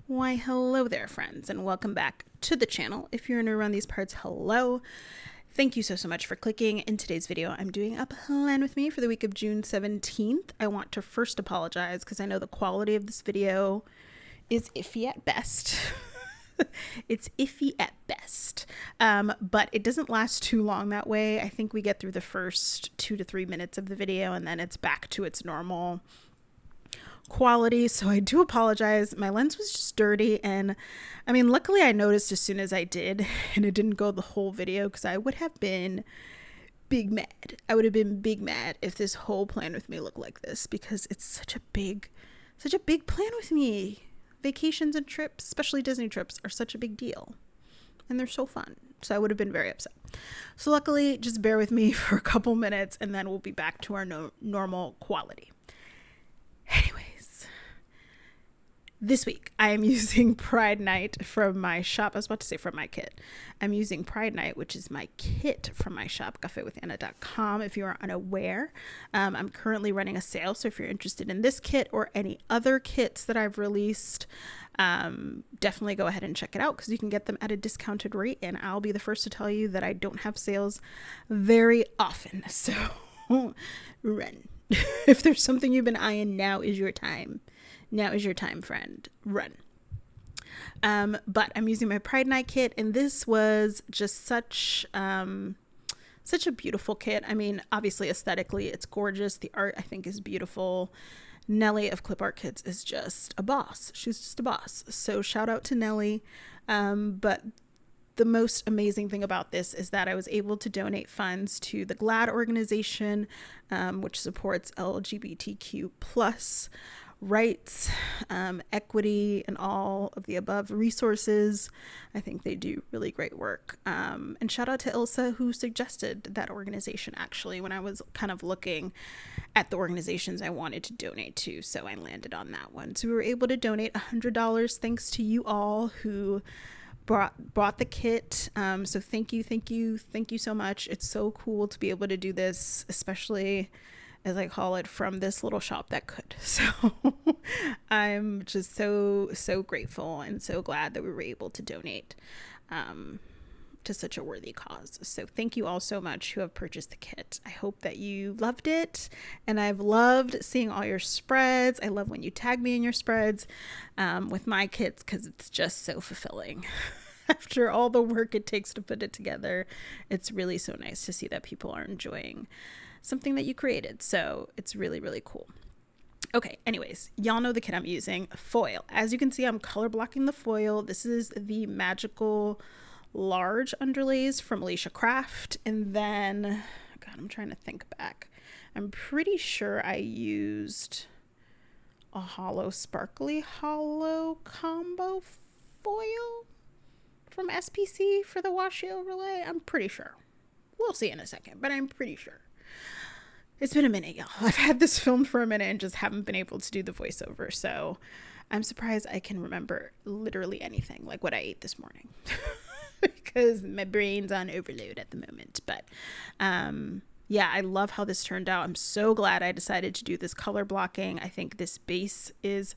Why, hello there, friends, and welcome back to the channel. If you're new around these parts, hello. Thank you so much for clicking. In today's video, I'm doing a plan with me for the week of June 17th. I want to first apologize because I know the quality of this video is iffy at best. It's iffy at best, but it doesn't last too long that way. I think we get through the first 2 to 3 minutes of the video and then it's back to its normal quality. So I do apologize. My lens was just dirty, and I mean, luckily I noticed as soon as I did, and it didn't go the whole video because I would have been big mad. I would have been big mad if this whole plan with me looked like this, because it's such a big plan with me. Vacations and trips, especially Disney trips, are such a big deal, and they're so fun. So I would have been very upset. So luckily, just bear with me for a couple minutes and then we'll be back to our normal quality. Anyways, this week I am using Pride Nite from my shop. I was about to say from my kit. I'm using Pride Nite, which is my kit from my shop, cafewithanna.com. If you are unaware, I'm currently running a sale. So if you're interested in this kit or any other kits that I've released, definitely go ahead and check it out because you can get them at a discounted rate. And I'll be the first to tell you that I don't have sales very often. So run. If there's something you've been eyeing, now is your time. Now is your time, friend. Run. But I'm using my Pride Nite kit, and this was just such a beautiful kit. I mean, obviously aesthetically it's gorgeous. The art I think is beautiful. Nellie of Clip Art Kits is just a boss. She's just a boss. So shout out to Nellie. But the most amazing thing about this is that I was able to donate funds to the GLAAD organization, which supports LGBTQ plus rights, equity, and all of the above resources. I think they do really great work. And shout out to Ilsa, who suggested that organization actually when I was kind of looking at the organizations I wanted to donate to. So I landed on that one. So we were able to donate $100 thanks to you all who brought the kit. So thank you so much. It's so cool to be able to do this, especially as I call it, from this little shop that could. So I'm just so grateful and so glad that we were able to donate to such a worthy cause. So thank you all so much who have purchased the kit. I hope that you loved it, and I've loved seeing all your spreads. I love when you tag me in your spreads with my kits because it's just so fulfilling. After all the work it takes to put it together, it's really so nice to see that people are enjoying something that you created. So it's really cool. Okay, anyways, y'all know the kit I'm using. Foil. As you can see, I'm color blocking the foil. This is the magical large underlays from Alicia Craft. And then, God, I'm trying to think back. I'm pretty sure I used a hollow sparkly hollow combo foil from SPC for the washi overlay. I'm pretty sure. We'll see in a second, but I'm pretty sure. It's been a minute, y'all. I've had this filmed for a minute and just haven't been able to do the voiceover. So I'm surprised I can remember literally anything, like what I ate this morning, because my brain's on overload at the moment. But yeah, I love how this turned out. I'm so glad I decided to do this color blocking. I think this base is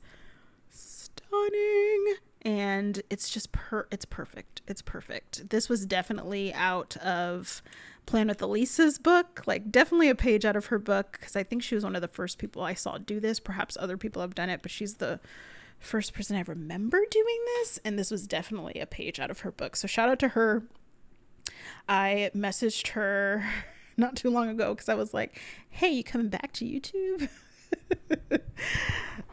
stunning, and it's just it's perfect. It's perfect. This was definitely out of Plan with Elisa's book, like definitely a page out of her book, because I think she was one of the first people I saw do this. Perhaps other people have done it, but she's the first person I remember doing this, and this was definitely a page out of her book. So shout out to her. I messaged her not too long ago because I was like, hey, you coming back to YouTube?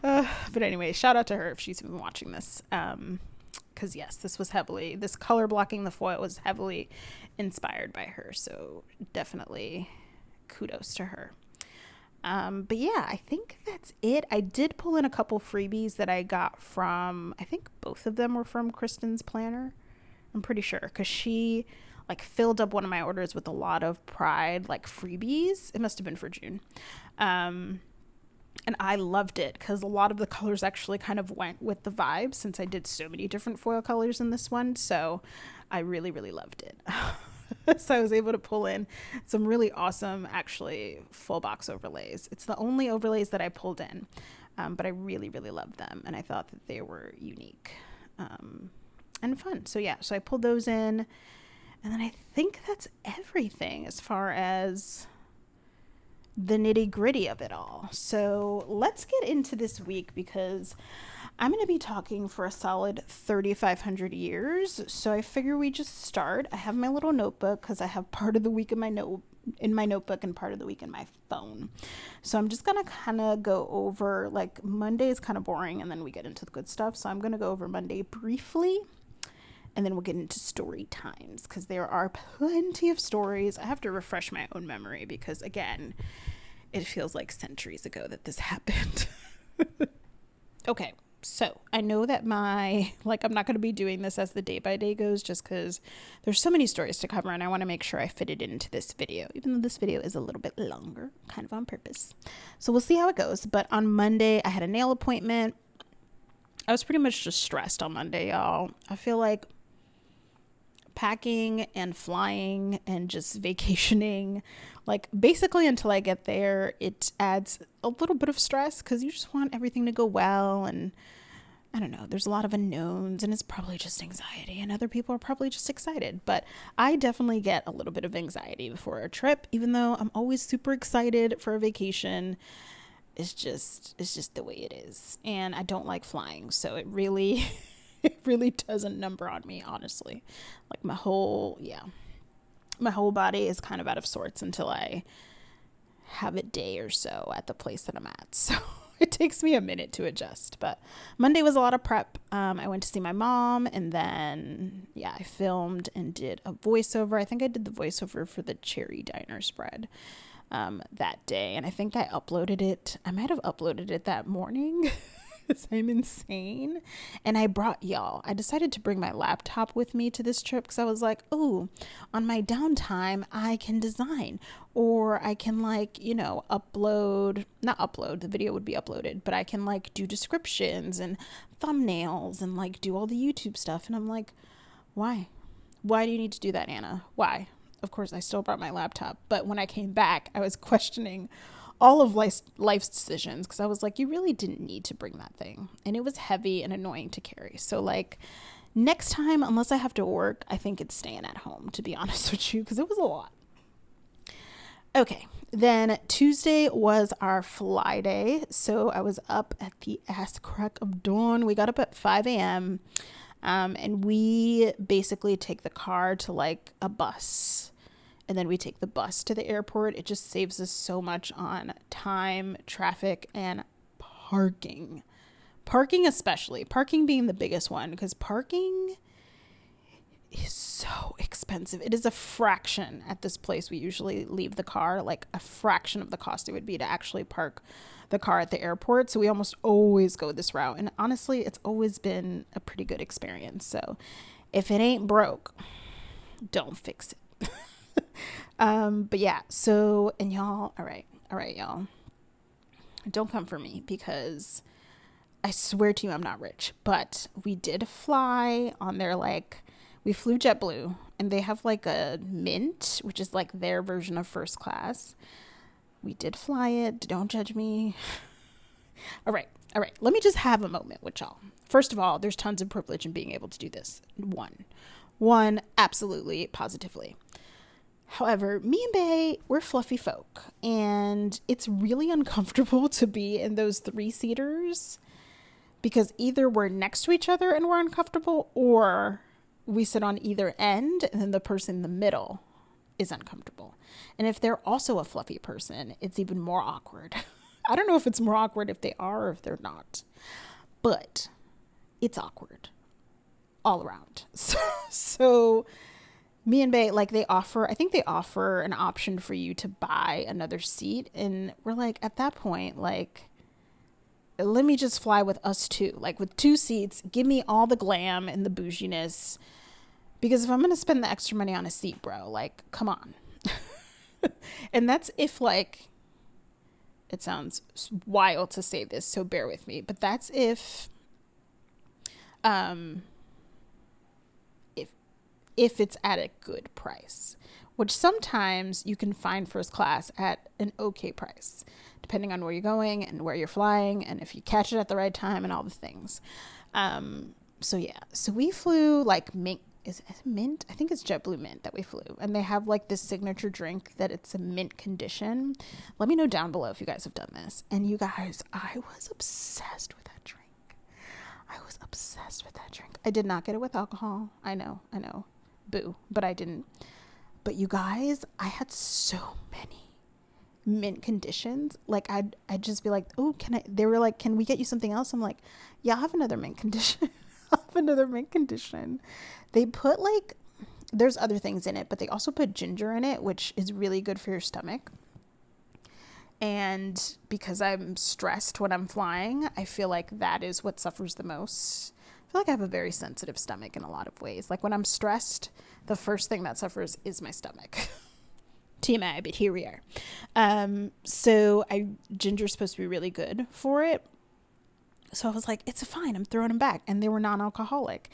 But anyway, shout out to her if she's been watching this, because yes, this color blocking the foil was heavily inspired by her, so definitely kudos to her. But yeah, I think that's it. I did pull in a couple freebies that I got from, I think both of them were from Kristen's planner, I'm pretty sure, because she like filled up one of my orders with a lot of Pride like freebies. It must have been for June. And I loved it because a lot of the colors actually kind of went with the vibe, since I did so many different foil colors in this one. So I really loved it. So I was able to pull in some really awesome, actually, full box overlays. It's the only overlays that I pulled in. But I really, really loved them, and I thought that they were unique and fun. So yeah, so I pulled those in, and then I think that's everything as far as the nitty gritty of it all. So let's get into this week, because I'm going to be talking for a solid 3,500 years. So I figure we just start. I have my little notebook because I have part of the week in my notebook and part of the week in my phone. So I'm just going to kind of go over, like, Monday is kind of boring and then we get into the good stuff. So I'm going to go over Monday briefly, and then we'll get into story times, because there are plenty of stories. I have to refresh my own memory because, again, it feels like centuries ago that this happened. Okay, so I know that I'm not going to be doing this as the day by day goes, just because there's so many stories to cover and I want to make sure I fit it into this video, even though this video is a little bit longer, kind of on purpose. So we'll see how it goes. But on Monday, I had a nail appointment. I was pretty much just stressed on Monday, y'all. I feel like packing and flying and just vacationing, like, basically until I get there, it adds a little bit of stress because you just want everything to go well, and I don't know, there's a lot of unknowns, and it's probably just anxiety, and other people are probably just excited. But I definitely get a little bit of anxiety before a trip, even though I'm always super excited for a vacation. It's just the way it is, and I don't like flying, so it really it really does a number on me, honestly. Like, my whole body is kind of out of sorts until I have a day or so at the place that I'm at. So it takes me a minute to adjust. But Monday was a lot of prep. I went to see my mom, and then, yeah, I filmed and did a voiceover. I think I did the voiceover for the cherry diner spread that day. And I think I uploaded it. I might have uploaded it that morning. I'm insane. And I decided to bring my laptop with me to this trip because I was like, oh, on my downtime, I can design, or I can, like, not upload, the video would be uploaded, but I can, like, do descriptions and thumbnails and, like, do all the YouTube stuff. And I'm like, why do you need to do that, Anna? Why? Of course, I still brought my laptop. But when I came back, I was questioning all of life's decisions, because I was like, you really didn't need to bring that thing, and it was heavy and annoying to carry. So, like, next time, unless I have to work, I think it's staying at home, to be honest with you, because it was a lot. Okay, then Tuesday was our fly day, so I was up at the ass crack of dawn. We got up at 5 a.m. And we basically take the car to, like, a bus, and then we take the bus to the airport. It just saves us so much on time, traffic, and parking. Parking especially. Parking being the biggest one, because parking is so expensive. It is a fraction at this place we usually leave the car, like a fraction of the cost it would be to actually park the car at the airport. So we almost always go this route. And honestly, it's always been a pretty good experience. So if it ain't broke, don't fix it. But yeah, so, and y'all, all right, y'all, don't come for me, because I swear to you, I'm not rich, but we did fly on their, like, we flew JetBlue, and they have, like, a Mint, which is, like, their version of first class. We did fly it. Don't judge me. All right. Let me just have a moment with y'all. First of all, there's tons of privilege in being able to do this. One, absolutely, positively. However, me and Bae, we're fluffy folk, and it's really uncomfortable to be in those 3-seaters, because either we're next to each other and we're uncomfortable, or we sit on either end and then the person in the middle is uncomfortable. And if they're also a fluffy person, it's even more awkward. I don't know if it's more awkward if they are or if they're not, but it's awkward all around. So me and Bae, like, I think they offer an option for you to buy another seat. And we're like, at that point, like, let me just fly with us two, like, with 2 seats, give me all the glam and the bouginess, because if I'm going to spend the extra money on a seat, bro, like, come on. And that's if, like, it sounds wild to say this, so bear with me, but that's if it's at a good price, which sometimes you can find first class at an okay price, depending on where you're going and where you're flying and if you catch it at the right time and all the things. So yeah, so we flew like Mint. Is it Mint? I think it's JetBlue Mint that we flew. And they have like this signature drink that it's a mint condition. Let me know down below if you guys have done this. And you guys, I was obsessed with that drink. I did not get it with alcohol. I know. Boo. But I didn't. But you guys, I had so many mint conditions. Like I'd just be like, oh, they were like, can we get you something else? I'm like, yeah, I'll have another mint condition. They put like, there's other things in it, but they also put ginger in it, which is really good for your stomach. And because I'm stressed when I'm flying, I feel like that is what suffers the most. I feel like I have a very sensitive stomach in a lot of ways. Like when I'm stressed, the first thing that suffers is my stomach. TMI, but here we are. So ginger's supposed to be really good for it. So I was like, it's fine. I'm throwing them back. And they were non-alcoholic.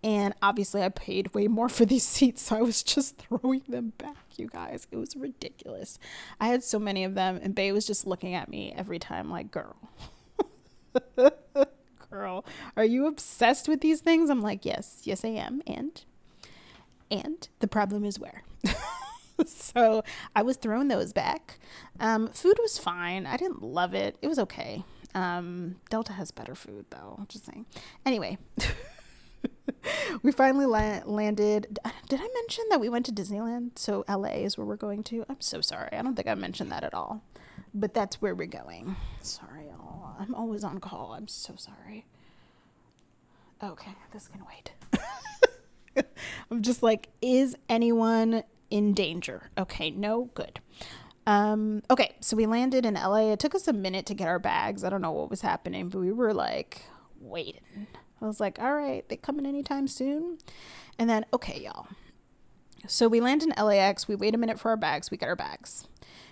And obviously I paid way more for these seats. So I was just throwing them back, you guys. It was ridiculous. I had so many of them. And Bae was just looking at me every time like, girl, are you obsessed with these things? I'm like, yes, I am. And the problem is where? So I was throwing those back. Food was fine. I didn't love it. It was okay. Delta has better food though, I'm just saying. Anyway, we finally landed. Did I mention that we went to Disneyland? So LA is where we're going to. I'm so sorry. I don't think I mentioned that at all, but that's where we're going. Sorry, y'all. I'm always on call. I'm so sorry. Okay, this can wait. I'm just like, is anyone in danger? Okay, no, good. Okay, so we landed in LA. It took us a minute to get our bags. I don't know what was happening, but we were like waiting. I was like, all right, they coming anytime soon? And then, okay, y'all. So we land in LAX. We wait a minute for our bags. We get our bags.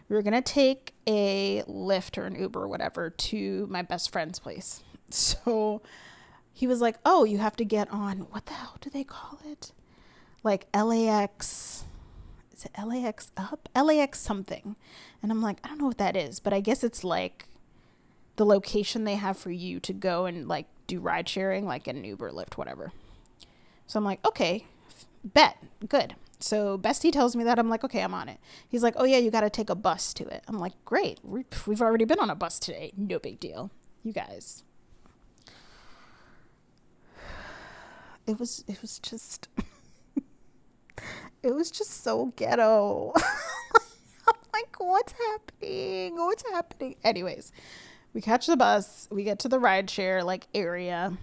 We were going to take a Lyft or an Uber or whatever to my best friend's place. So he was like, oh, you have to get on, what the hell do they call it? Like LAX. Is it LAX up? LAX something. And I'm like, I don't know what that is, but I guess it's like the location they have for you to go and like do ride sharing, like an Uber, Lyft, whatever. So I'm like, okay, bet, good. So Bestie tells me that. I'm like, okay, I'm on it. He's like, oh yeah, you got to take a bus to it. I'm like, great. We've already been on a bus today. No big deal. You guys. It was just... It was just so ghetto. I'm like, what's happening? Anyways, we catch the bus. We get to the rideshare like area.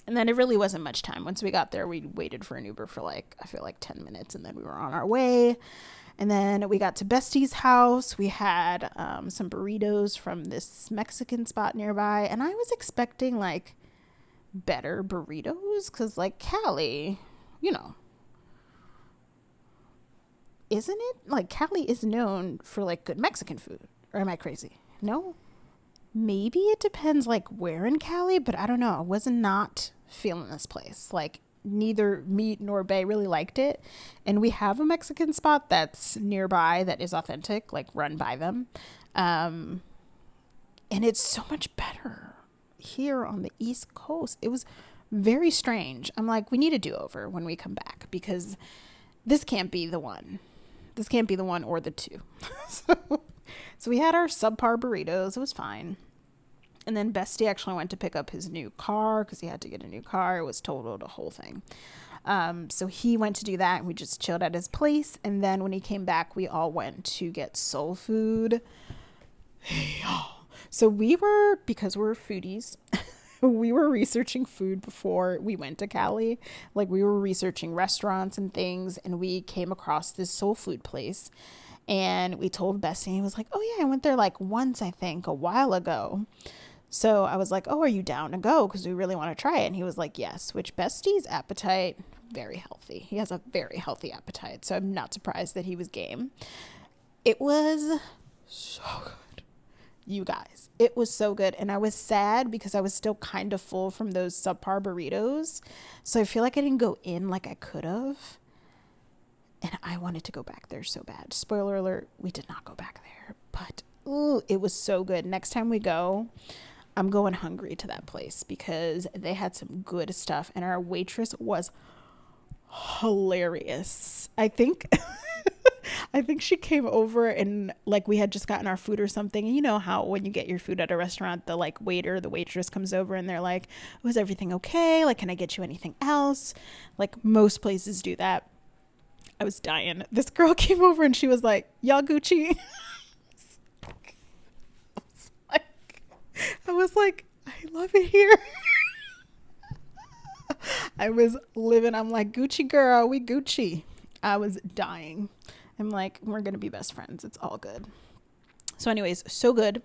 And then it really wasn't much time. Once we got there, we waited for an Uber for like, I feel like 10 minutes. And then we were on our way. And then we got to Bestie's house. We had some burritos from this Mexican spot nearby. And I was expecting like better burritos. Because like Cali, you know. Isn't it? Like Cali is known for like good Mexican food. Or am I crazy? No? Maybe it depends like where in Cali, but I don't know. I was not feeling this place. Like neither me nor Bae really liked it. And we have a Mexican spot that's nearby that is authentic, like run by them. And it's so much better here on the East Coast. It was very strange. I'm like, we need a do-over when we come back because this can't be the one. This can't be the one or the two. So we had our subpar burritos. It was fine. And then Bestie actually went to pick up his new car because he had to get a new car. It was totaled, a whole thing. So he went to do that and we just chilled at his place. And then when he came back, we all went to get soul food. So because we're foodies, we were researching food before we went to Cali. Like we were researching restaurants and things, and we came across this soul food place. And we told Bestie, and he was like, oh yeah, I went there like once, I think, a while ago. So I was like, oh, are you down to go? Because we really want to try it. And he was like, yes, which Bestie's appetite, very healthy. He has a very healthy appetite. So I'm not surprised that he was game. It was so good. You guys, it was so good. And I was sad because I was still kind of full from those subpar burritos. So I feel like I didn't go in like I could have. And I wanted to go back there so bad. Spoiler alert, we did not go back there, but ooh, it was so good. Next time we go, I'm going hungry to that place because they had some good stuff and our waitress was hilarious. I think I think she came over and like we had just gotten our food or something. And you know how when you get your food at a restaurant, the like waiter, the waitress comes over and they're like, was everything okay? Like, can I get you anything else? Like most places do that. I was dying. This girl came over and she was like, y'all Gucci? I was like, I love it here. I was living. I'm like, Gucci girl, we Gucci. I was dying. I'm like, we're going to be best friends. It's all good. So anyways, so good.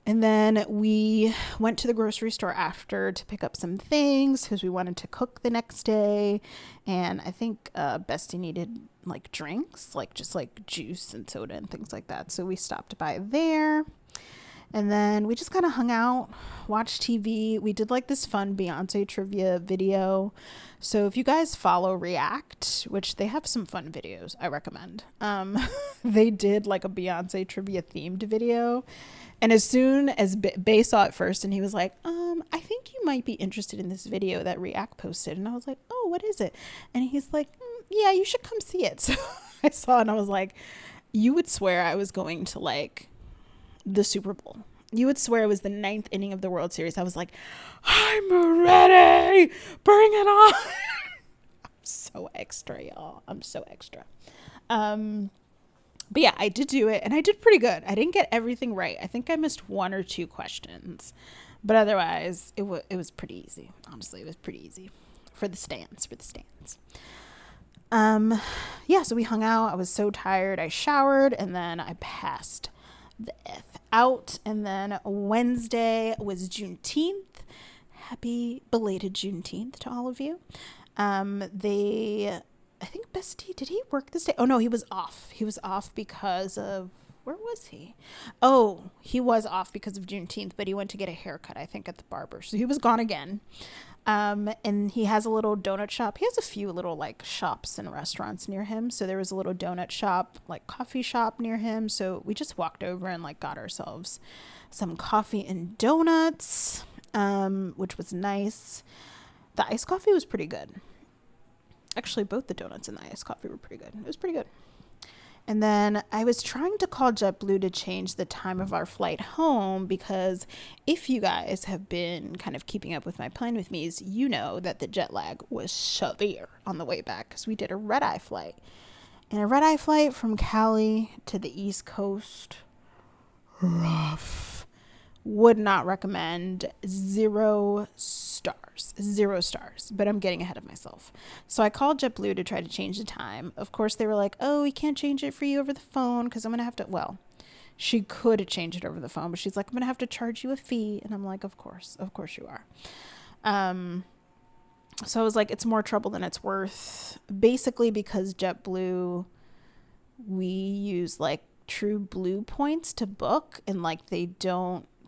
And then we went to the grocery store after to pick up some things because we wanted to cook the next day. And I think Bestie needed like drinks, like just like juice and soda and things like that. So we stopped by there. And then we just kind of hung out, watched TV. We did like this fun Beyonce trivia video. So if you guys follow React, which they have some fun videos, I recommend. They did like a Beyonce trivia themed video. And as soon as Bay saw it first and he was like, I think you might be interested in this video that React posted. And I was like, oh, what is it? And he's like, yeah, you should come see it. So I saw it and I was like, you would swear I was going to like the Super Bowl. You would swear it was the 9th inning of the World Series. I was like, I'm ready. Bring it on. I'm so extra, y'all. I'm so extra. But yeah, I did do it and I did pretty good. I didn't get everything right. I think I missed 1 or 2 questions, but otherwise it was pretty easy. Honestly, it was pretty easy for the stands. Yeah, so we hung out. I was so tired. I showered and then I passed the F out. And then Wednesday was Juneteenth. Happy belated Juneteenth to all of you. I think Bestie, did he work this day? Oh no, he was off. He was off because of, where was he? Oh, he was off because of Juneteenth, but he went to get a haircut, I think, at the barber. So he was gone again. And he has a little donut shop. He has a few little like shops and restaurants near him. So there was a little donut shop, like coffee shop near him. So we just walked over and like got ourselves some coffee and donuts, which was nice. The iced coffee was pretty good. Actually, both the donuts and the iced coffee were pretty good. It was pretty good. And then I was trying to call JetBlue to change the time of our flight home because if you guys have been kind of keeping up with my Plan With Me's, you know that the jet lag was severe on the way back because we did a red-eye flight. And a red-eye flight from Cali to the East Coast, rough. Would not recommend. 0 stars. 0 stars. But I'm getting ahead of myself. So I called JetBlue to try to change the time. Of course, they were like, oh, we can't change it for you over the phone because I'm going to have to, well, she could change it over the phone, but she's like, I'm going to have to charge you a fee. And I'm like, of course you are. So I was like, it's more trouble than it's worth. Basically because JetBlue, we use like True Blue points to book and like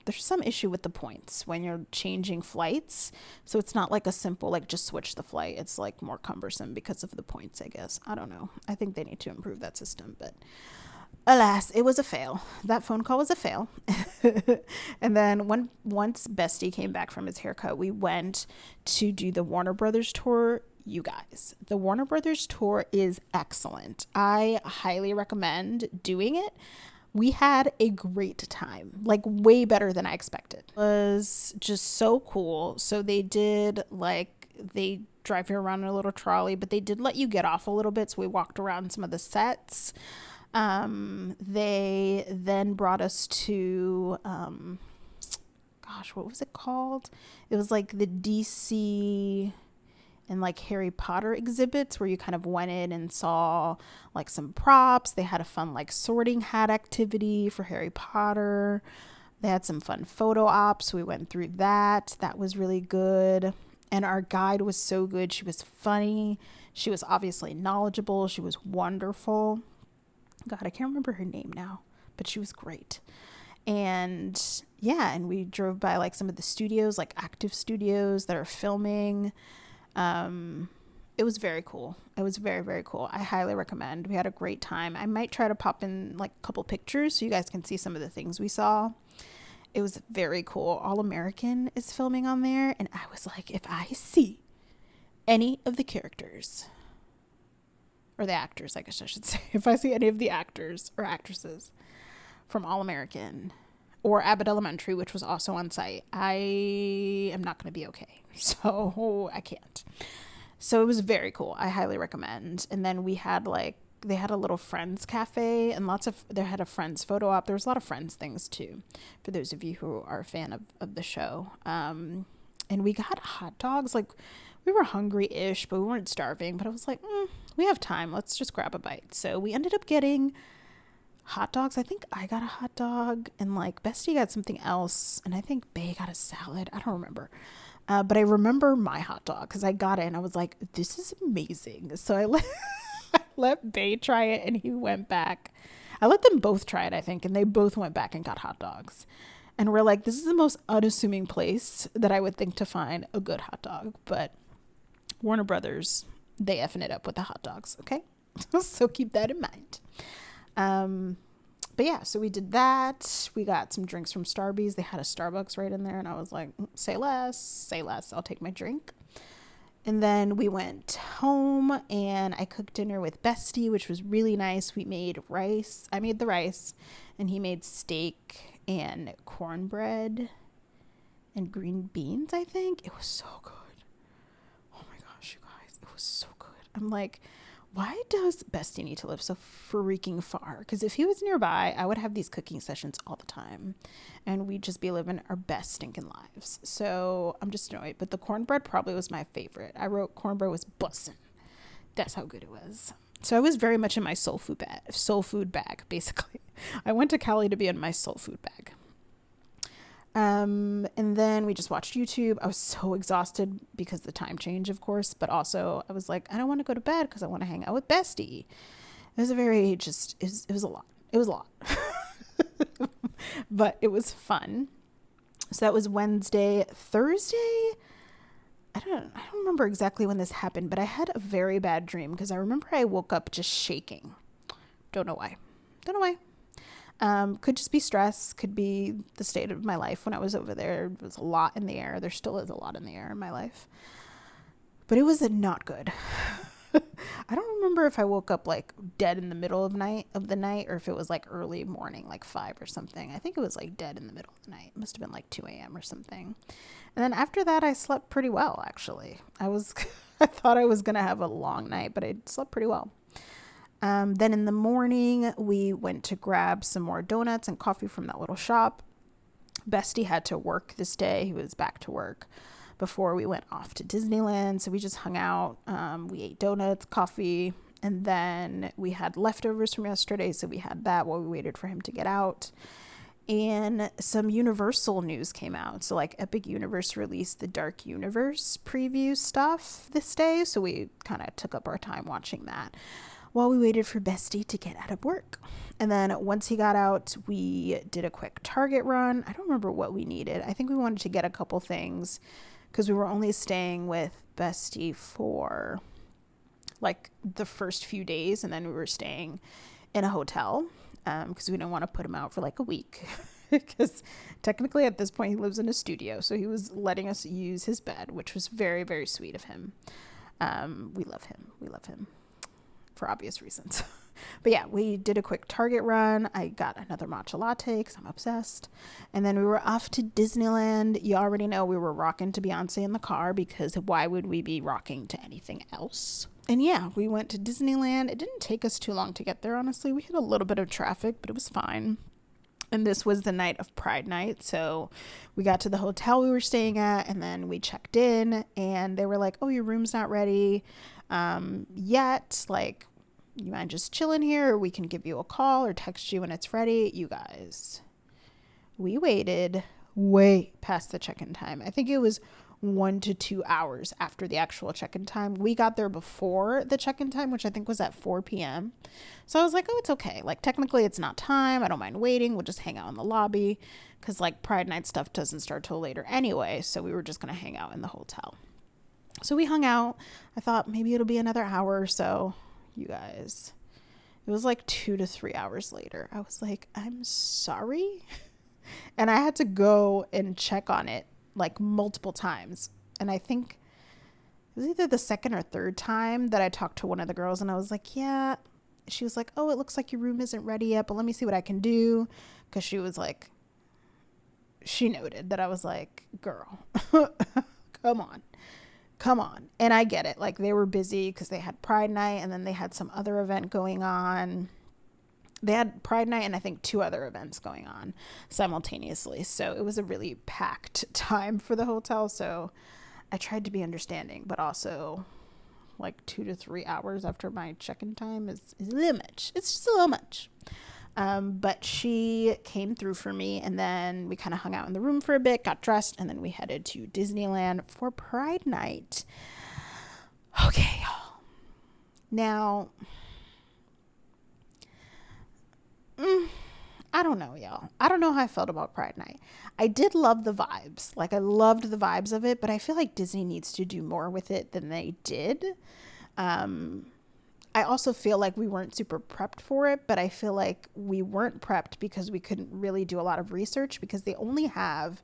there's some issue with the points when you're changing flights. So it's not like a simple, like just switch the flight. It's like more cumbersome because of the points, I guess. I don't know. I think they need to improve that system, but alas, it was a fail. That phone call was a fail. And then once Bestie came back from his haircut, we went to do the Warner Brothers tour. You guys, the Warner Brothers tour is excellent. I highly recommend doing it. We had a great time, like way better than I expected. It was just so cool. So they drive you around in a little trolley, but they did let you get off a little bit. So we walked around some of the sets. They then brought us to, what was it called? It was like the DC and like Harry Potter exhibits where you kind of went in and saw like some props. They had a fun like sorting hat activity for Harry Potter. They had some fun photo ops. We went through that. That was really good. And our guide was so good. She was funny. She was obviously knowledgeable. She was wonderful. God, I can't remember her name now, but she was great. And yeah, and we drove by like some of the studios, like active studios that are filming. it was very cool. It was very, very cool. I highly recommend. We had a great time. I might try to pop in like a couple pictures so you guys can see some of the things we saw. It was very cool. All American is filming on there, and I was like, if I see any of the characters, or the actors, I guess I should say, if I see any of the actors or actresses from All American or Abbott Elementary, which was also on site, I am not going to be okay. So I can't. So it was very cool. I highly recommend. And then we had like, they had a little Friends cafe and they had a Friends photo op. There was a lot of Friends things too, for those of you who are a fan of the show. And we got hot dogs. Like, we were hungry-ish, but we weren't starving. But I was like, we have time. Let's just grab a bite. So we ended up getting hot dogs. I think I got a hot dog, and like Bestie got something else, and I think Bae got a salad. I don't remember. But I remember my hot dog because I got it and I was like, this is amazing. So I let Bae try it, and he went back. I let them both try it, I think, and they both went back and got hot dogs. And we're like, this is the most unassuming place that I would think to find a good hot dog. But Warner Brothers, they effing it up with the hot dogs, okay? So keep that in mind. But yeah, so we did that. We got some drinks from Starbucks. They had a Starbucks right in there, and I was like, say less, I'll take my drink. And then we went home, and I cooked dinner with Bestie, which was really nice. We made rice. I made the rice, and he made steak and cornbread and green beans, I think. It was so good. Oh my gosh, you guys, it was so good. I'm like, why does Bestie need to live so freaking far? Because if he was nearby, I would have these cooking sessions all the time, and we'd just be living our best stinking lives. So I'm just annoyed. But the cornbread probably was my favorite. I wrote cornbread was bussin'. That's how good it was. So I was very much in my soul food bag, basically. I went to Cali to be in my soul food bag. And then we just watched YouTube. I was so exhausted because of the time change, of course, but also I was like, I don't want to go to bed because I want to hang out with Bestie. It was a lot. It was a lot, but it was fun. So that was Wednesday. Thursday, I don't remember exactly when this happened, but I had a very bad dream because I remember I woke up just shaking. Don't know why. Could just be stress, could be the state of my life when I was over there. There was a lot in the air. There still is a lot in the air in my life. But it was not good. I don't remember if I woke up like dead in the middle of the night or if it was like early morning, like 5 or something. I think it was like dead in the middle of the night. It must have been like 2 a.m. or something. And then after that, I slept pretty well, actually. I thought I was going to have a long night, but I slept pretty well. Then in the morning, we went to grab some more donuts and coffee from that little shop. Bestie had to work this day. He was back to work before we went off to Disneyland. So we just hung out. We ate donuts, coffee, and then we had leftovers from yesterday. So we had that while we waited for him to get out. And some Universal news came out. So like Epic Universe released the Dark Universe preview stuff this day. So we kind of took up our time watching that while we waited for Bestie to get out of work. And then once he got out, we did a quick Target run. I don't remember what we needed. I think we wanted to get a couple things because we were only staying with Bestie for like the first few days. And then we were staying in a hotel because we didn't want to put him out for like a week because technically at this point he lives in a studio. So he was letting us use his bed, which was very, very sweet of him. We love him. For obvious reasons. But yeah, we did a quick Target run. I got another matcha latte because I'm obsessed. And then we were off to Disneyland. You already know we were rocking to Beyonce in the car because why would we be rocking to anything else? And yeah, we went to Disneyland. It didn't take us too long to get there, honestly. We had a little bit of traffic, but it was fine. And this was the night of Pride Night. So we got to the hotel we were staying at, and then we checked in, and they were like, oh, your room's not ready yet. Like, you mind just chilling here, or we can give you a call or text you when it's ready. You guys, we waited way past the check-in time. I think it was 1 to 2 hours after the actual check-in time. We got there before the check-in time, which I think was at 4 p.m. So I was like, oh, it's okay. Like, technically it's not time. I don't mind waiting. We'll just hang out in the lobby because like Pride Night stuff doesn't start till later anyway. So we were just going to hang out in the hotel. So we hung out. I thought maybe it'll be another hour or so. You guys, it was like 2 to 3 hours later. I was like, I'm sorry. And I had to go and check on it like multiple times. And I think it was either the second or third time that I talked to one of the girls, and I was like, yeah. She was like, oh, it looks like your room isn't ready yet, but let me see what I can do. Because she was like, she noted that I was like, girl, come on. Come on. And I get it. Like, they were busy because they had Pride Night, and then they had some other event going on. They had Pride Night and I think 2 other events going on simultaneously. So it was a really packed time for the hotel. So I tried to be understanding, but also like 2 to 3 hours after my check-in time is a little much. It's just a little much. But she came through for me, and then we kind of hung out in the room for a bit, got dressed, and then we headed to Disneyland for Pride Night. Okay, y'all. Now, I don't know, y'all. I don't know how I felt about Pride Night. I did love the vibes. Like, I loved the vibes of it, but I feel like Disney needs to do more with it than they did. I also feel like we weren't super prepped for it, but I feel like we weren't prepped because we couldn't really do a lot of research, because they only have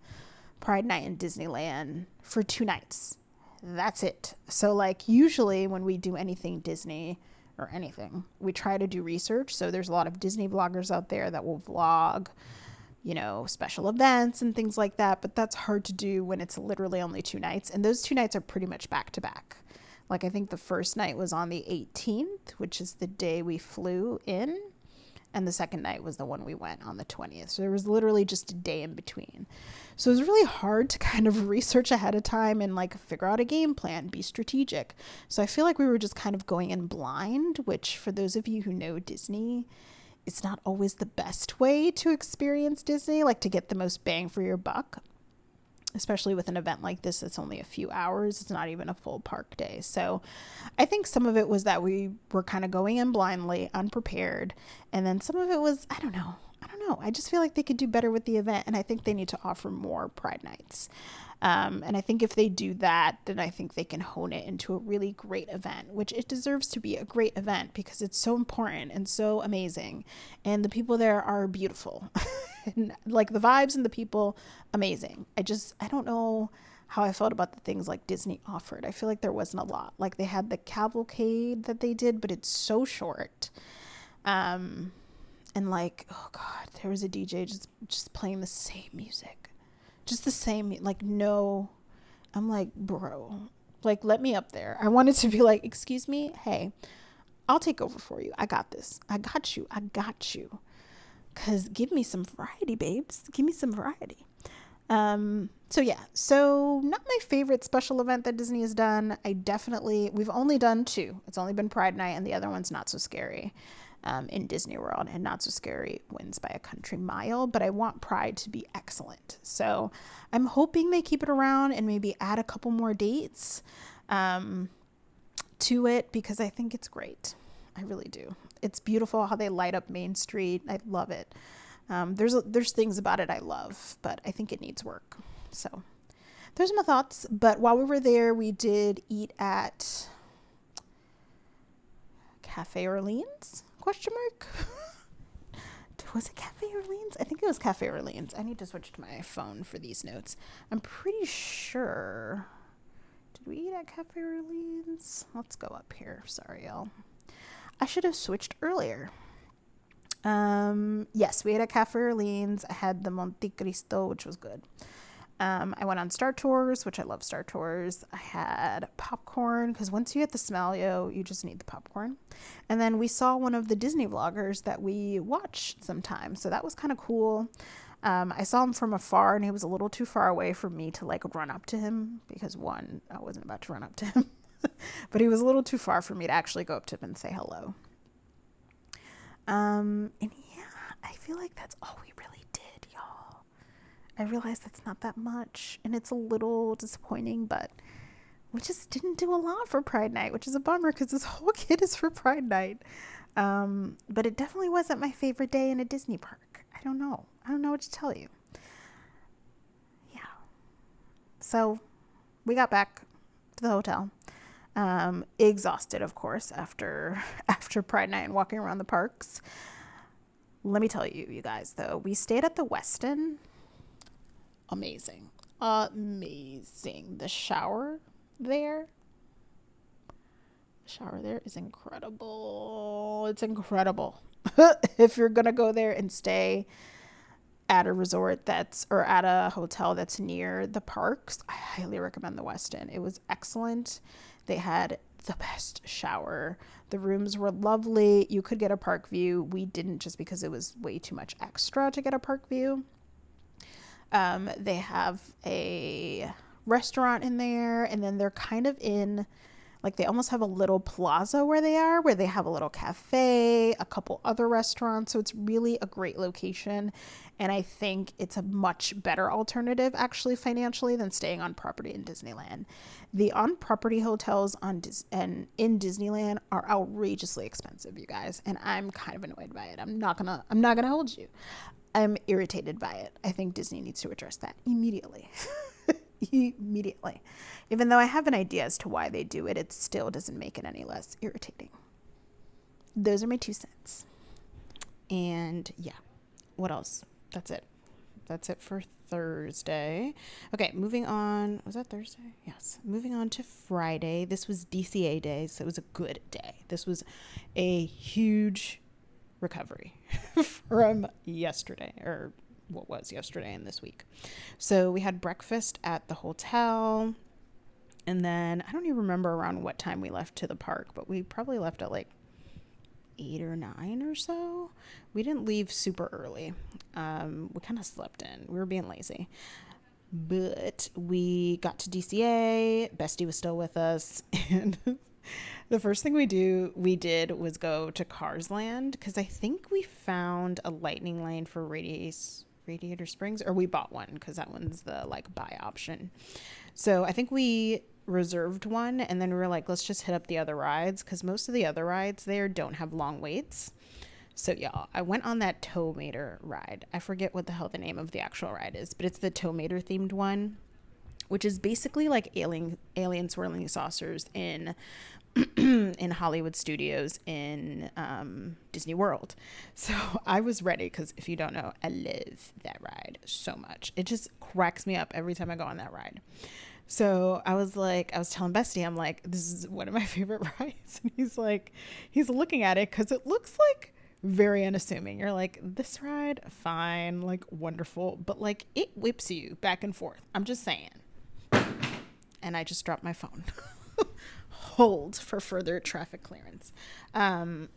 Pride Night in Disneyland for 2 nights. That's it. So like, usually when we do anything Disney or anything, we try to do research. So there's a lot of Disney vloggers out there that will vlog, you know, special events and things like that, but that's hard to do when it's literally only 2 nights, and those 2 nights are pretty much back to back. Like, I think the first night was on the 18th, which is the day we flew in, and the second night was the one we went on the 20th. So there was literally just a day in between. So it was really hard to kind of research ahead of time and like figure out a game plan, be strategic. So I feel like we were just kind of going in blind, which, for those of you who know Disney, it's not always the best way to experience Disney, like to get the most bang for your buck, especially with an event like this. It's only a few hours. It's not even a full park day. So I think some of it was that we were kind of going in blindly, unprepared. And then some of it was, I don't know. I just feel like they could do better with the event. And I think they need to offer more Pride Nights. And I think if they do that, then I think they can hone it into a really great event, which it deserves to be a great event because it's so important and so amazing. And the people there are beautiful. And like, the vibes and the people, amazing. I don't know how I felt about the things like Disney offered. I feel like there wasn't a lot. Like, they had the cavalcade that they did, but it's so short. And like, oh God, there was a DJ just playing the same music. Just the same, like, no. I'm like, bro, like, let me up there. I wanted to be like, excuse me, hey, I'll take over for you. I got this. I got you. Because give me some variety, babes. Give me some variety. So yeah, so not my favorite special event that Disney has done. We've only done 2. It's only been Pride Night, and the other one's Not So Scary in Disney World, and Not So Scary wins by a country mile, but I want Pride to be excellent. So I'm hoping they keep it around and maybe add a couple more dates to it, because I think it's great. I really do. It's beautiful how they light up Main Street. I love it. There's things about it I love, but I think it needs work. So there's my thoughts. But while we were there, we did eat at Café Orleans? ? Was it Café Orleans? I think it was Café Orleans. I need to switch to my phone for these notes. I'm pretty sure. Did we eat at Café Orleans? Let's go up here. Sorry, y'all. I should have switched earlier. Yes, we ate at Café Orleans. I had the Monte Cristo, which was good. I went on Star Tours, which I love Star Tours. I had popcorn, because once you get the smell, you just need the popcorn. And then we saw one of the Disney vloggers that we watch sometimes, so that was kind of cool. I saw him from afar, and he was a little too far away for me to like run up to him, because one, I wasn't about to run up to him, but he was a little too far for me to actually go up to him and say hello. And yeah, I feel like that's all we really did, y'all. I realize that's not that much, and it's a little disappointing, but we just didn't do a lot for Pride Night, which is a bummer because this whole kit is for Pride Night. But it definitely wasn't my favorite day in a Disney park. I don't know what to tell you. Yeah. So we got back to the hotel. Exhausted, of course, after Pride Night and walking around the parks. Let me tell you, you guys, though, we stayed at the Westin. Amazing. Amazing. The shower there is incredible. It's incredible. If you're gonna go there and stay at a resort or at a hotel that's near the parks, I highly recommend the Westin. It was excellent. They had the best shower. The rooms were lovely. You could get a park view. We didn't, just because it was way too much extra to get a park view. They have a restaurant in there, and then they're kind of in, like, they almost have a little plaza where they have a little cafe, a couple other restaurants. So it's really a great location. And I think it's a much better alternative, actually, financially, than staying on property in Disneyland. The on-property hotels in Disneyland are outrageously expensive, you guys. And I'm kind of annoyed by it. I'm not gonna hold you. I'm irritated by it. I think Disney needs to address that immediately. Immediately. Even though I have an idea as to why they do it, it still doesn't make it any less irritating. Those are my 2 cents. And yeah, what else? That's it for Thursday. Okay, moving on. Was that Thursday? Yes. Moving on to Friday. This was DCA day, so it was a good day. This was a huge recovery from yesterday, or what was yesterday and this week. So we had breakfast at the hotel, and then I don't even remember around what time we left to the park, but we probably left at like 8 or 9 or so. We didn't leave super early. We kind of slept in. We were being lazy. But we got to DCA. Bestie was still with us. And the first thing we did was go to Cars Land, because I think we found a lightning lane for Radiator Springs, or we bought one because that one's the like buy option. So I think we reserved one, and then we were like, let's just hit up the other rides, because most of the other rides there don't have long waits. So y'all, I went on that Tow Mater ride. I forget what the hell the name of the actual ride is, but it's the Tow Mater themed one, which is basically like alien swirling saucers in in Hollywood Studios in Disney World. So I was ready, because if you don't know, I love that ride so much. It just cracks me up every time I go on that ride. So I was telling Bestie, I'm like, this is one of my favorite rides. And he's looking at it because it looks like very unassuming. You're like, this ride, fine, like wonderful, but like it whips you back and forth. I'm just saying. And I just dropped my phone. Hold for further traffic clearance. But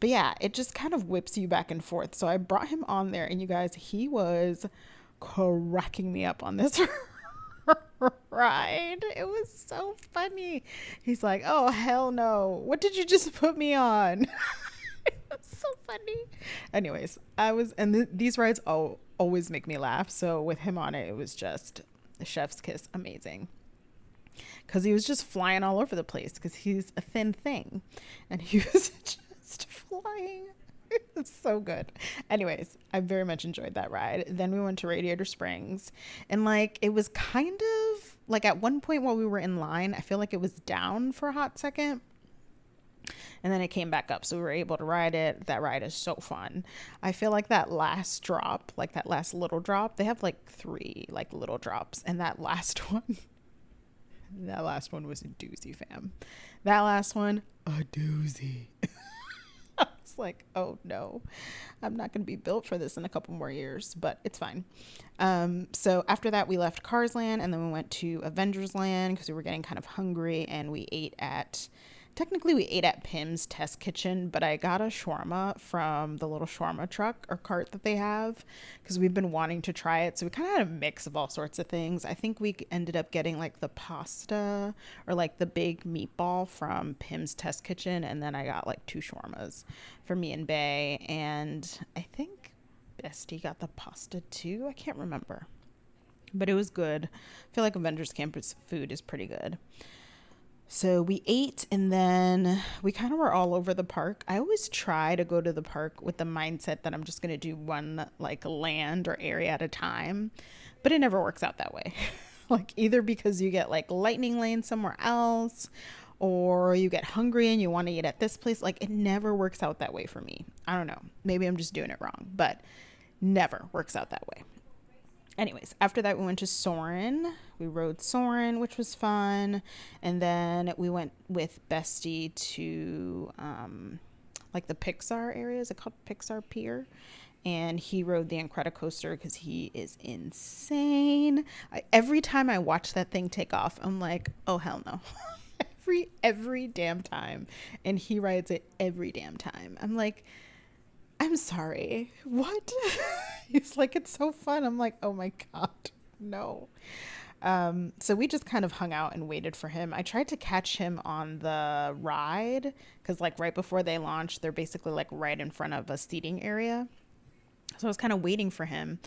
yeah, it just kind of whips you back and forth. So I brought him on there, and you guys, he was cracking me up on this ride. It was so funny. He's like, oh hell no, what did you just put me on? It was so funny. Anyways, these rides always make me laugh. So with him on it, it was just a chef's kiss. Amazing. Because he was just flying all over the place, because he's a thin thing, and he was just flying. It's so good. Anyways, I very much enjoyed that ride. Then we went to Radiator Springs, and like it was kind of like at one point while we were in line, I feel like it was down for a hot second, and then it came back up, so we were able to ride it. That ride is so fun. I feel like that last drop, like that last little drop, they have like 3 like little drops, and that last one was a doozy, fam. That last one, a doozy. I was like, oh no, I'm not going to be built for this in a couple more years, but it's fine. So after that, we left Cars Land, and then we went to Avengers Land because we were getting kind of hungry, and we ate at Pim's Test Kitchen, but I got a shawarma from the little shawarma truck or cart that they have, because we've been wanting to try it. So we kind of had a mix of all sorts of things. I think we ended up getting like the pasta or like the big meatball from Pim's Test Kitchen, and then I got like 2 shawarmas for me and Bae, and I think Bestie got the pasta too. I can't remember, but it was good. I feel like Avengers Campus food is pretty good. So we ate, and then we kind of were all over the park. I always try to go to the park with the mindset that I'm just going to do one like land or area at a time, but it never works out that way. Like either because you get like lightning lane somewhere else, or you get hungry and you want to eat at this place. Like it never works out that way for me. I don't know. Maybe I'm just doing it wrong, but never works out that way. Anyways, after that, we went to Soarin'. We rode Soarin', which was fun. And then we went with Bestie to like the Pixar area. Is it called Pixar Pier? And he rode the Incredicoaster because he is insane. Every time I watch that thing take off, I'm like, oh, hell no. every damn time. And he rides it every damn time. I'm like, I'm sorry. What? He's like, it's so fun. I'm like, oh my God, no. So we just kind of hung out and waited for him. I tried to catch him on the ride because like right before they launched, they're basically like right in front of a seating area. So I was kind of waiting for him.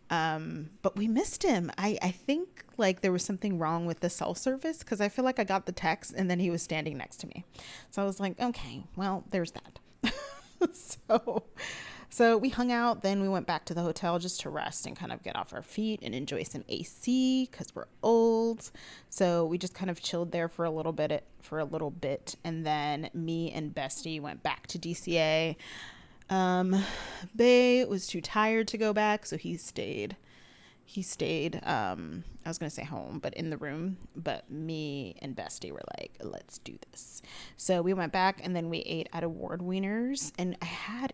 But we missed him. I think like there was something wrong with the cell service because I feel like I got the text and then he was standing next to me. So I was like, okay, well, there's that. So we hung out, then we went back to the hotel just to rest and kind of get off our feet and enjoy some AC because we're old. So we just kind of chilled there for a little bit. And then me and Bestie went back to DCA. Bay was too tired to go back, so he stayed, I was going to say home, but in the room, but me and Bestie were like, let's do this. So we went back and then we ate at Award Wieners, and I had,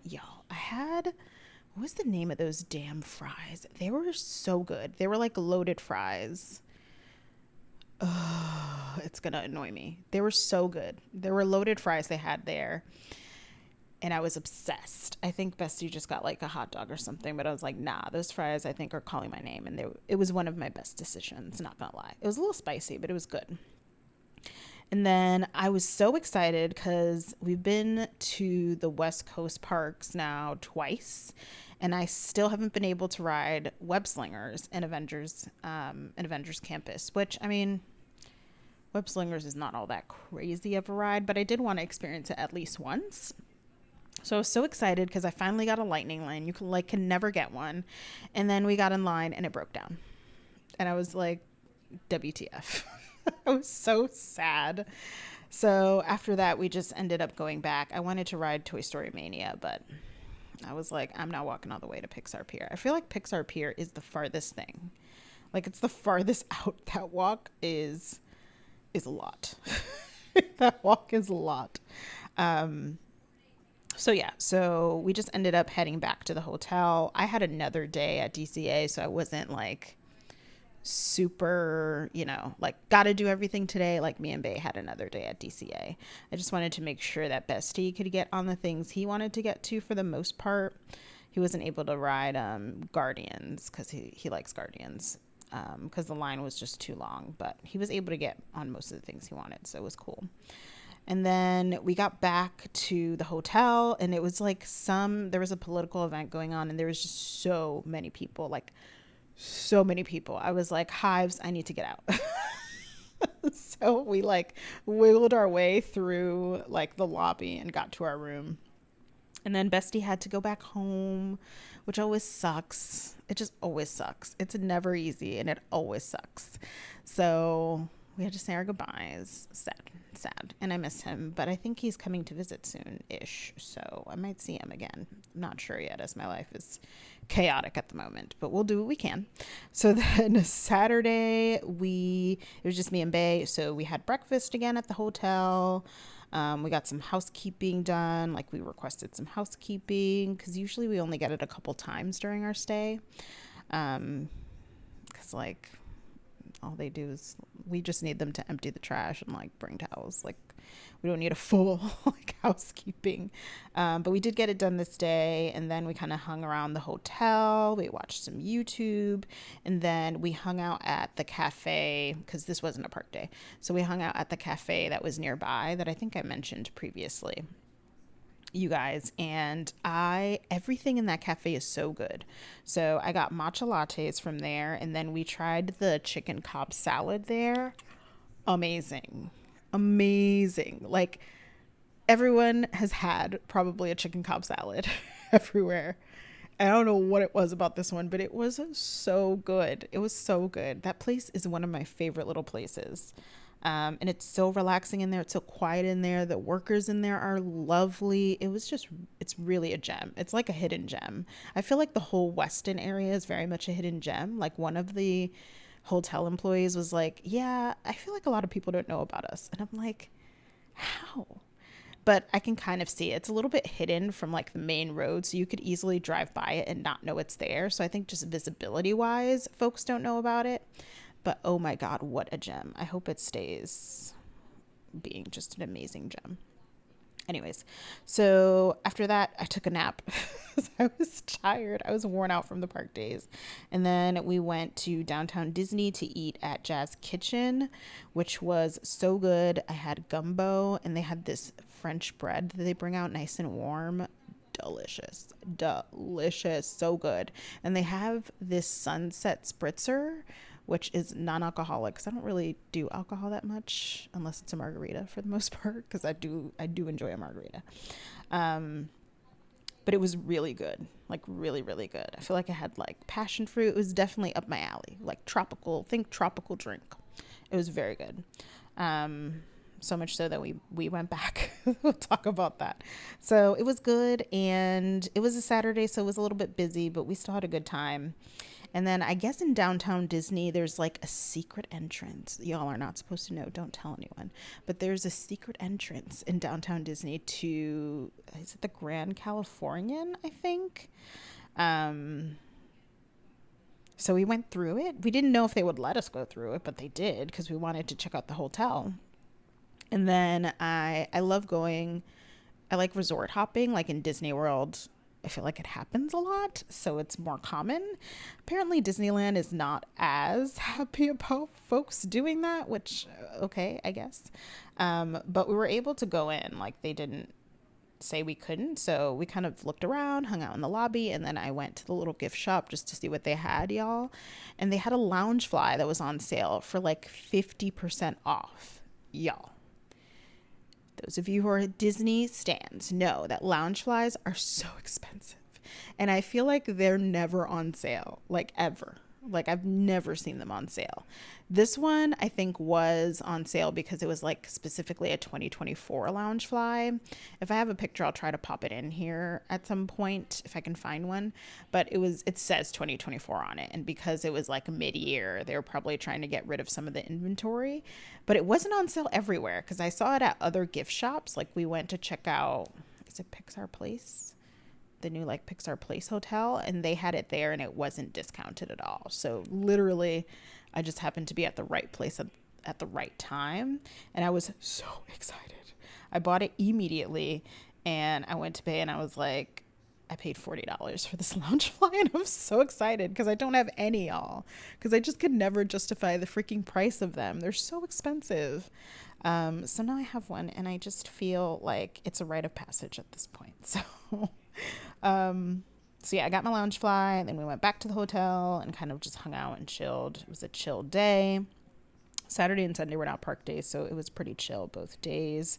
what was the name of those damn fries? They were so good. They were like loaded fries. Oh, it's going to annoy me. They were so good. There were loaded fries they had there. And I was obsessed. I think Bestie just got like a hot dog or something, but I was like, nah, those fries I think are calling my name. And it was one of my best decisions, not gonna lie. It was a little spicy, but it was good. And then I was so excited because we've been to the West Coast parks now twice, and I still haven't been able to ride Web Slingers in Avengers Campus, which, I mean, Web Slingers is not all that crazy of a ride, but I did want to experience it at least once. So I was so excited because I finally got a lightning lane. You can never get one. And then we got in line and it broke down. And I was like, WTF. I was so sad. So after that, we just ended up going back. I wanted to ride Toy Story Mania, but I was like, I'm not walking all the way to Pixar Pier. I feel like Pixar Pier is the farthest thing. Like it's the farthest out. That walk is a lot. That walk is a lot. So yeah, so we just ended up heading back to the hotel. I had another day at DCA, so I wasn't like super, like gotta do everything today. Like me and Bay had another day at DCA. I just wanted to make sure that Bestie could get on the things he wanted to get to for the most part. He wasn't able to ride Guardians because he likes Guardians because the line was just too long, but he was able to get on most of the things he wanted, so it was cool. And then we got back to the hotel and it was like there was a political event going on and there was just so many people. I was like, hives, I need to get out. So we like wiggled our way through like the lobby and got to our room. And then Bestie had to go back home, which always sucks. It just always sucks. It's never easy and it always sucks. So we had to say our goodbyes. Sad. And I miss him, but I think he's coming to visit soon-ish, so I might see him again. I'm not sure yet as my life is chaotic at the moment, but we'll do what we can. So then Saturday, it was just me and Bay, so we had breakfast again at the hotel. We got some housekeeping done. Like we requested some housekeeping because usually we only get it a couple times during our stay. Because like all they do is we just need them to empty the trash and like bring towels. Like we don't need a full like housekeeping. But we did get it done this day. And then we kind of hung around the hotel. We watched some YouTube and then we hung out at the cafe because this wasn't a park day. So we hung out at the cafe that was nearby that I think I mentioned previously, you guys, and everything in that cafe is so good. So I got matcha lattes from there, and then we tried the chicken Cobb salad there. Amazing. Like everyone has had probably a chicken Cobb salad everywhere. I don't know what it was about this one, but it was so good. It was so good. That place is one of my favorite little places. And it's so relaxing in there. It's so quiet in there. The workers in there are lovely. It's really a gem. It's like a hidden gem. I feel like the whole Weston area is very much a hidden gem. Like one of the hotel employees was like, yeah, I feel like a lot of people don't know about us. And I'm like, how? But I can kind of see it. It's a little bit hidden from like the main road, so you could easily drive by it and not know it's there. So I think just visibility wise, folks don't know about it. But oh my God, what a gem. I hope it stays being just an amazing gem. Anyways, so after that, I took a nap. I was tired. I was worn out from the park days. And then we went to downtown Disney to eat at Jazz Kitchen, which was so good. I had gumbo, and they had this French bread that they bring out nice and warm. Delicious, delicious, so good. And they have this sunset spritzer, which is non-alcoholic, because I don't really do alcohol that much unless it's a margarita for the most part, because I do enjoy a margarita. But it was really good, like really, really good. I feel like I had like passion fruit. It was definitely up my alley, like tropical drink. It was very good. So much so that we went back. We'll talk about that. So it was good, and it was a Saturday, so it was a little bit busy, but we still had a good time. And then I guess in downtown Disney, there's like a secret entrance. Y'all are not supposed to know. Don't tell anyone. But there's a secret entrance in downtown Disney to, is it the Grand Californian, I think? So we went through it. We didn't know if they would let us go through it, but they did because we wanted to check out the hotel. And then I love going, I like resort hopping, like in Disney World. I feel like it happens a lot, so it's more common. Apparently Disneyland is not as happy about folks doing that, which, okay, I guess. But we were able to go in, like they didn't say we couldn't. So we kind of looked around, hung out in the lobby, and then I went to the little gift shop just to see what they had, y'all. And they had a Loungefly that was on sale for like 50% off, y'all. Those of you who are Disney stans know that Loungeflies are so expensive. And I feel like they're never on sale, like ever. Like I've never seen them on sale. This one I think was on sale because it was like specifically a 2024 Loungefly. If I have a picture, I'll try to pop it in here at some point if I can find one. But it says 2024 on it. And because it was like mid-year, they were probably trying to get rid of some of the inventory. But it wasn't on sale everywhere because I saw it at other gift shops. Like we went to check out, is it Pixar Place? The new like Pixar Place hotel, and they had it there and it wasn't discounted at all. So literally I just happened to be at the right place at the right time, and I was so excited. I bought it immediately, and I went to pay, and I was like, I paid $40 for this Loungefly, and I'm so excited because I don't have any, y'all, because I just could never justify the freaking price of them. They're so expensive. So now I have one, and I just feel like it's a rite of passage at this point. So yeah, I got my Loungefly, and then we went back to the hotel and kind of just hung out and chilled. It was a chill day. Saturday and Sunday were not park days, so it was pretty chill both days.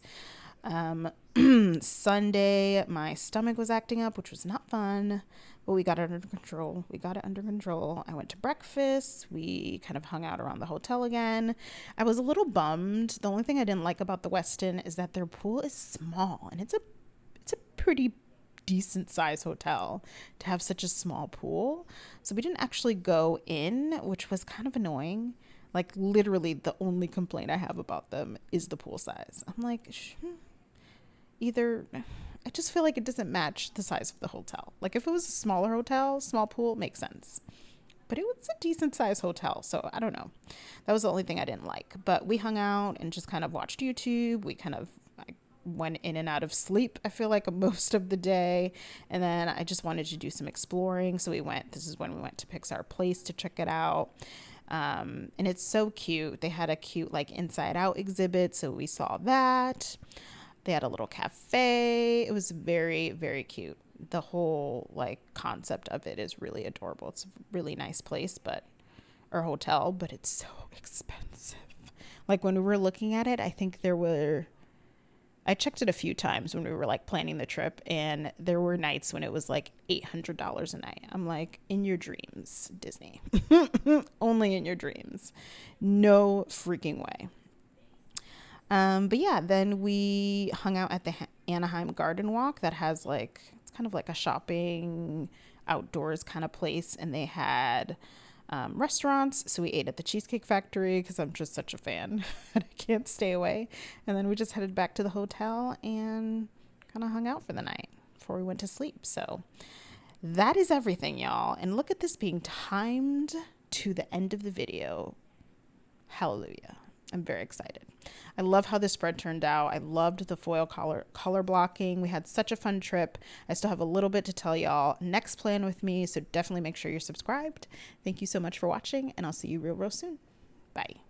Sunday, my stomach was acting up, which was not fun, but we got it under control. I went to breakfast. We kind of hung out around the hotel again. I was a little bummed. The only thing I didn't like about the Westin is that their pool is small, and it's a pretty decent size hotel to have such a small pool. So we didn't actually go in, which was kind of annoying. Like literally the only complaint I have about them is the pool size. I'm like, I just feel like it doesn't match the size of the hotel. Like if it was a smaller hotel, small pool makes sense. But it was a decent size hotel, so I don't know. That was the only thing I didn't like. But we hung out and just kind of watched YouTube. I went in and out of sleep, I feel like, most of the day. And then I just wanted to do some exploring. So this is when we went to Pixar Place to check it out. And it's so cute. They had a cute like inside out exhibit. So we saw that. They had a little cafe. It was very, very cute. The whole like concept of it is really adorable. It's a really nice place, or hotel, but it's so expensive. Like when we were looking at it, I think there were I checked it a few times when we were like planning the trip, and there were nights when it was like $800 a night. I'm like, in your dreams, Disney. Only in your dreams. No freaking way. But yeah, then we hung out at the Anaheim Garden Walk that has like, it's kind of like a shopping outdoors kind of place. And they had restaurants. So we ate at the Cheesecake Factory because I'm just such a fan and I can't stay away. And then we just headed back to the hotel and kind of hung out for the night before we went to sleep. So that is everything, y'all. And look at this being timed to the end of the video. Hallelujah. I'm very excited. I love how this spread turned out. I loved the foil color blocking. We had such a fun trip. I still have a little bit to tell y'all next plan with me, so definitely make sure you're subscribed. Thank you so much for watching, and I'll see you real soon. Bye.